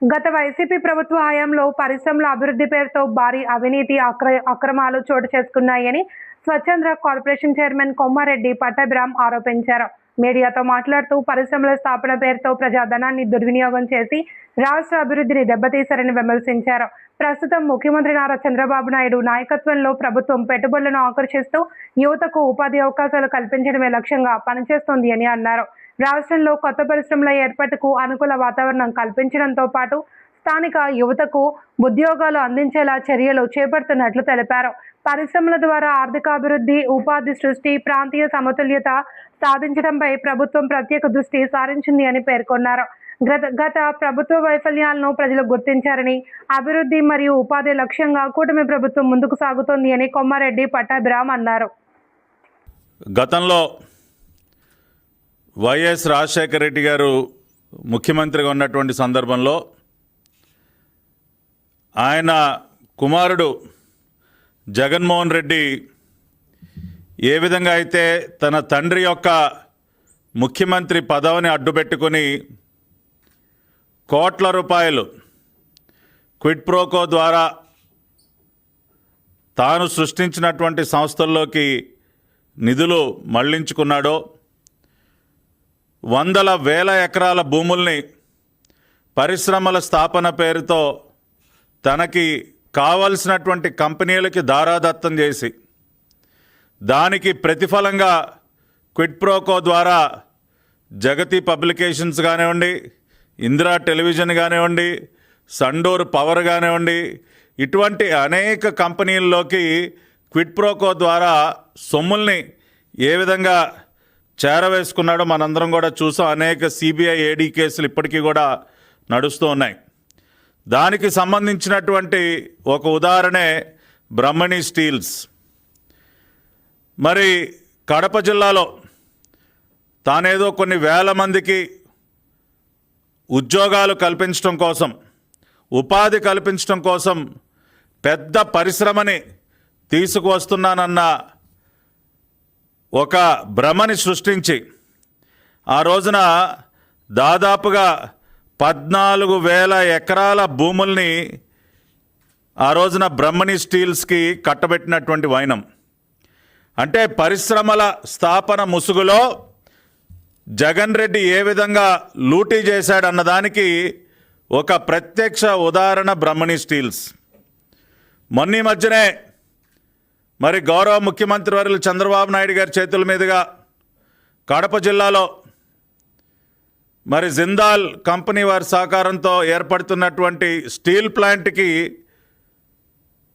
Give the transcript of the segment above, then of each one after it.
గత వైసీపీ ప్రభుత్వ హయాంలో పరిశ్రమల అభివృద్ధి పేరుతో భారీ అవినీతి అక్రమాలు చోటు చేసుకున్నాయని స్వచ్ఛంద కార్పొరేషన్ చైర్మన్ కొమ్మారెడ్డి పట్టాభిరామ్ ఆరోపించారు. మీడియాతో మాట్లాడుతూ పరిశ్రమల స్థాపన పేరుతో ప్రజాధనాన్ని దుర్వినియోగం చేసి రాష్ట్ర అభివృద్ధిని దెబ్బతీశారని విమర్శించారు. ప్రస్తుతం ముఖ్యమంత్రి నారా చంద్రబాబు నాయుడు నాయకత్వంలో ప్రభుత్వం పెట్టుబడులను ఆకర్షిస్తూ యువతకు ఉపాధి అవకాశాలు కల్పించడమే లక్ష్యంగా పనిచేస్తోంది అని అన్నారు. రాష్ట్రంలో కొత్త పరిశ్రమల ఏర్పాటుకు అనుకూల వాతావరణం కల్పించడంతో పాటు స్థానిక యువతకు ఉద్యోగాలు అందించేలా చర్యలు చేపడుతున్నట్లు తెలిపారు. పరిశ్రమల ద్వారా ఆర్థికాభివృద్ధి, ఉపాధి సృష్టి, ప్రాంతీయ సమతుల్యత సాధించడంపై ప్రభుత్వం ప్రత్యేక దృష్టి సారించింది అని పేర్కొన్నారు. గత ప్రభుత్వ వైఫల్యాలను ప్రజలు గుర్తించారని, అభివృద్ధి మరియు ఉపాధి లక్ష్యంగా కూటమి ప్రభుత్వం ముందుకు సాగుతోంది అని కొమ్మారెడ్డి పట్టాభిరామ్ అన్నారు. గతంలో వైఎస్ రాజశేఖర రెడ్డి గారు ముఖ్యమంత్రిగా ఉన్నటువంటి సందర్భంలో ఆయన కుమారుడు జగన్మోహన్ రెడ్డి ఏ విధంగా అయితే తన తండ్రి యొక్క ముఖ్యమంత్రి పదవిని అడ్డుపెట్టుకొని కోట్ల రూపాయలు క్విడ్ ప్రోకో ద్వారా తాను సృష్టించినటువంటి సంస్థల్లోకి నిధులు మళ్లించుకున్నాడో, వందల వేల ఎకరాల భూముల్ని పరిశ్రమల స్థాపన పేరుతో తనకి కావలసినటువంటి కంపెనీలకి దారాదత్తం చేసి దానికి ప్రతిఫలంగా క్విడ్ ప్రోకో ద్వారా జగతి పబ్లికేషన్స్ కానివ్వండి, ఇందిరా టెలివిజన్ కానివ్వండి, సండూర్ పవర్ కానివ్వండి, ఇటువంటి అనేక కంపెనీల్లోకి క్విడ్ ప్రోకో ద్వారా సొమ్ముల్ని ఏ విధంగా చేరవేసుకున్నాడో మనందరం కూడా చూసాం. అనేక సిబిఐ ఏడీ కేసులు ఇప్పటికీ కూడా నడుస్తూ ఉన్నాయి. దానికి సంబంధించినటువంటి ఒక ఉదాహరణే బ్రహ్మణి స్టీల్స్. మరి కడప జిల్లాలో తానేదో కొన్ని వేల మందికి ఉద్యోగాలు కల్పించడం కోసం, ఉపాధి కల్పించడం కోసం పెద్ద పరిశ్రమని తీసుకువస్తున్నానన్న ఒక భ్రమని సృష్టించి ఆ రోజున దాదాపుగా 14,000 ఎకరాల భూముల్ని ఆ రోజున బ్రహ్మణి స్టీల్స్కి కట్టబెట్టినటువంటి వైనం. అంటే పరిశ్రమల స్థాపన ముసుగులో జగన్ రెడ్డి ఏ విధంగా లూటీ చేశాడన్నదానికి ఒక ప్రత్యక్ష ఉదాహరణ బ్రహ్మణి స్టీల్స్. మొన్న మధ్యనే మరి గౌరవ ముఖ్యమంత్రి వర్యులు చంద్రబాబు నాయుడు గారి చేతుల మీదుగా కడప జిల్లాలో మరి జిందాల్ కంపెనీ వారి సహకారంతో ఏర్పడుతున్నటువంటి స్టీల్ ప్లాంట్కి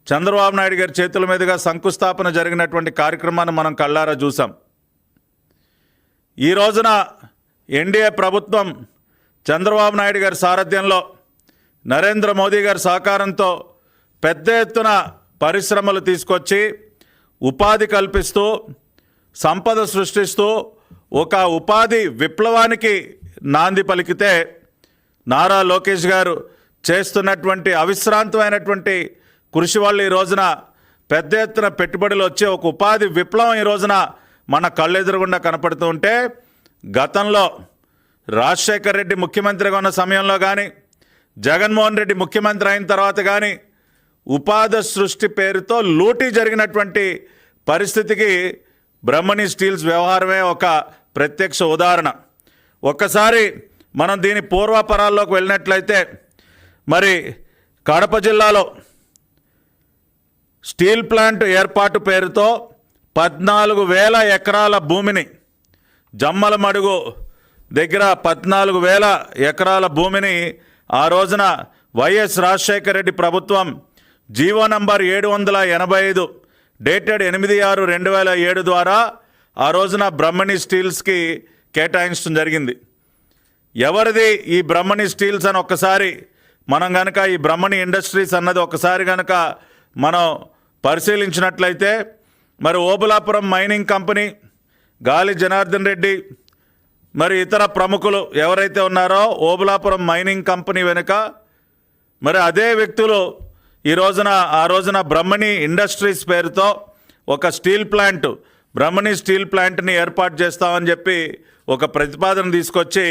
చంద్రబాబు నాయుడు గారి చేతుల మీదుగా శంకుస్థాపన జరిగినటువంటి కార్యక్రమాన్ని మనం కళ్ళారా చూసాం. ఈ రోజున ఎన్డీఏ ప్రభుత్వం చంద్రబాబు నాయుడు గారి సారథ్యంలో, నరేంద్ర మోదీ గారి సహకారంతో పెద్ద ఎత్తున పరిశ్రమలు తీసుకొచ్చి ఉపాధి కల్పిస్తూ, సంపద సృష్టిస్తూ ఒక ఉపాధి విప్లవానికి నాంది పలికితే నారా లోకేష్ గారు చేస్తున్నటువంటి అవిశ్రాంతమైనటువంటి కృషి వల్ల ఈ రోజున పెద్ద ఎత్తున పెట్టుబడులు వచ్చే ఒక ఉపాధి విప్లవం ఈ రోజున మన కళ్ళెదురుగుండా కనపడుతూ ఉంటే, గతంలో రాజశేఖర్ రెడ్డి ముఖ్యమంత్రిగా ఉన్న సమయంలో కానీ, జగన్మోహన్ రెడ్డి ముఖ్యమంత్రి అయిన తర్వాత కానీ ఉపాధి సృష్టి పేరుతో లూటీ జరిగినటువంటి పరిస్థితికి బ్రహ్మణి స్టీల్స్ వ్యవహారమే ఒక ప్రత్యక్ష ఉదాహరణ. ఒక్కసారి మనం దీని పూర్వాపరాల్లోకి వెళ్ళినట్లయితే, మరి కడప జిల్లాలో స్టీల్ ప్లాంట్ ఏర్పాటు పేరుతో 14,000 ఎకరాల భూమిని, జమ్మలమడుగు దగ్గర 14,000 ఎకరాల భూమిని ఆ రోజున వైఎస్ రాజశేఖర రెడ్డి ప్రభుత్వం జీవో నంబర్ 785 డేటెడ్ 8/6/2007 ద్వారా ఆ రోజున బ్రహ్మణి స్టీల్స్కి కేటాయించడం జరిగింది. ఎవరిది ఈ బ్రహ్మణి స్టీల్స్ అని ఒక్కసారి మనం కనుక, ఈ బ్రహ్మణి ఇండస్ట్రీస్ అన్నది ఒకసారి కనుక మనం పరిశీలించినట్లయితే, మరి ఓబులాపురం మైనింగ్ కంపెనీ, గాలి జనార్దన్ రెడ్డి, మరి ఇతర ప్రముఖులు ఎవరైతే ఉన్నారో ఓబులాపురం మైనింగ్ కంపెనీ వెనుక మరి అదే వ్యక్తులు ఆ రోజున బ్రహ్మణి ఇండస్ట్రీస్ పేరుతో ఒక స్టీల్ ప్లాంట్, బ్రహ్మణి స్టీల్ ప్లాంట్ని ఏర్పాటు చేస్తామని చెప్పి ఒక ప్రతిపాదన తీసుకొచ్చి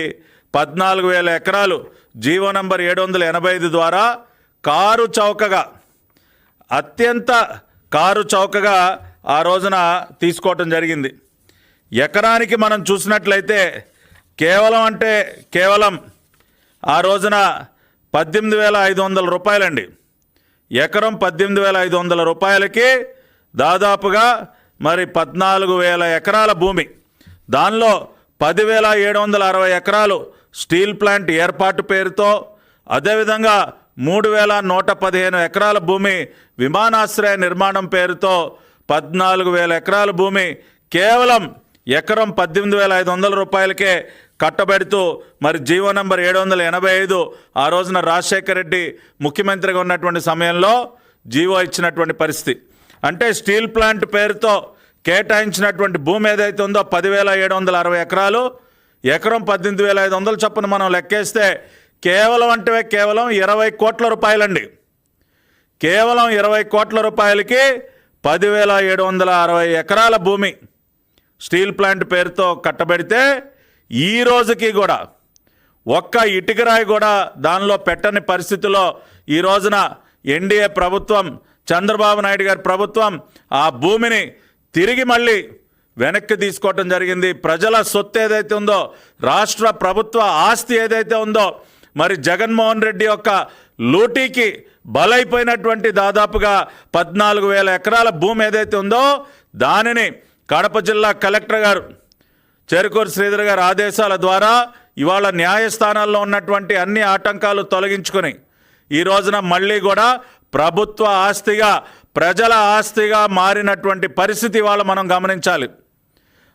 14,000 ఎకరాలు జీవో నంబర్ 785 ద్వారా కారు చౌకగా, అత్యంత కారు చౌకగా ఆ రోజున తీసుకోవటం జరిగింది. ఎకరానికి మనం చూసినట్లయితే కేవలం ఆ రోజున 18,500 రూపాయలండి. ఎకరం 18,500 రూపాయలకి దాదాపుగా మరి 14,000 ఎకరాల భూమి, దానిలో 10,760 ఎకరాలు స్టీల్ ప్లాంట్ ఏర్పాటు పేరుతో, అదేవిధంగా 3,115 ఎకరాల భూమి విమానాశ్రయ నిర్మాణం పేరుతో, 14,000 ఎకరాల భూమి కేవలం ఎకరం 18,500 రూపాయలకే కట్టబెడుతూ మరి జీవో నంబర్ 785 ఆ రోజున రాజశేఖర రెడ్డి ముఖ్యమంత్రిగా ఉన్నటువంటి సమయంలో జీవో ఇచ్చినటువంటి పరిస్థితి. అంటే స్టీల్ ప్లాంట్ పేరుతో కేటాయించినటువంటి భూమి ఏదైతే ఉందో 10,760 ఎకరాలు, ఎకరం 18,500 చొప్పున మనం లెక్కేస్తే కేవలం 20 కోట్ల రూపాయలండి. కేవలం 20 కోట్ల రూపాయలకి 10,760 ఎకరాల భూమి స్టీల్ ప్లాంట్ పేరుతో కట్టబెడితే ఈ రోజుకి కూడా ఒక్క ఇటుకరాయి కూడా దానిలో పెట్టని పరిస్థితిలో ఈ రోజున ఎన్డీఏ ప్రభుత్వం, చంద్రబాబు నాయుడు గారి ప్రభుత్వం ఆ భూమిని తిరిగి మళ్ళీ వెనక్కి తీసుకోవటం జరిగింది. ప్రజల సొత్తు ఏదైతే ఉందో, రాష్ట్ర ప్రభుత్వ ఆస్తి ఏదైతే ఉందో, మరి జగన్మోహన్ రెడ్డి యొక్క లూటీకి బలైపోయినటువంటి దాదాపుగా 14,000 ఎకరాల భూమి ఏదైతే ఉందో దానిని కడప జిల్లా కలెక్టర్ గారు చెరుకూరు శ్రీధర్ గారి ఆదేశాల ద్వారా ఇవాళ న్యాయస్థానాల్లో ఉన్నటువంటి అన్ని ఆటంకాలు తొలగించుకొని ఈ రోజున మళ్ళీ కూడా ప్రభుత్వ ఆస్తిగా, ప్రజల ఆస్తిగా మారినటువంటి పరిస్థితి ఇవాళ మనం గమనించాలి.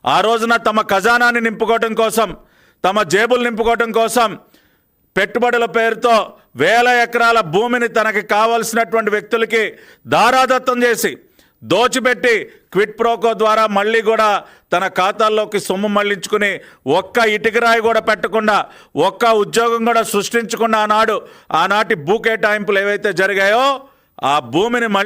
ఆ రోజున తమ ఖజానాన్ని నింపుకోవటం కోసం, తమ జేబులు నింపుకోవటం కోసం పెట్టుబడుల పేరుతో 1,000 ఎకరాల భూమిని తనకి కావలసినటువంటి వ్యక్తులకి దారాదత్తం చేసి దోచిపెట్టి క్విట్ ప్రోకో ద్వారా మళ్ళీ కూడా తన ఖాతాల్లోకి సొమ్ము మళ్లించుకుని ఒక్క ఇటుకరాయి కూడా పెట్టకుండా, ఒక్క ఉద్యోగం కూడా సృష్టించకుండా ఆనాటి భూ కేటాయింపులు ఏవైతే జరిగాయో ఆ భూమిని మళ్ళీ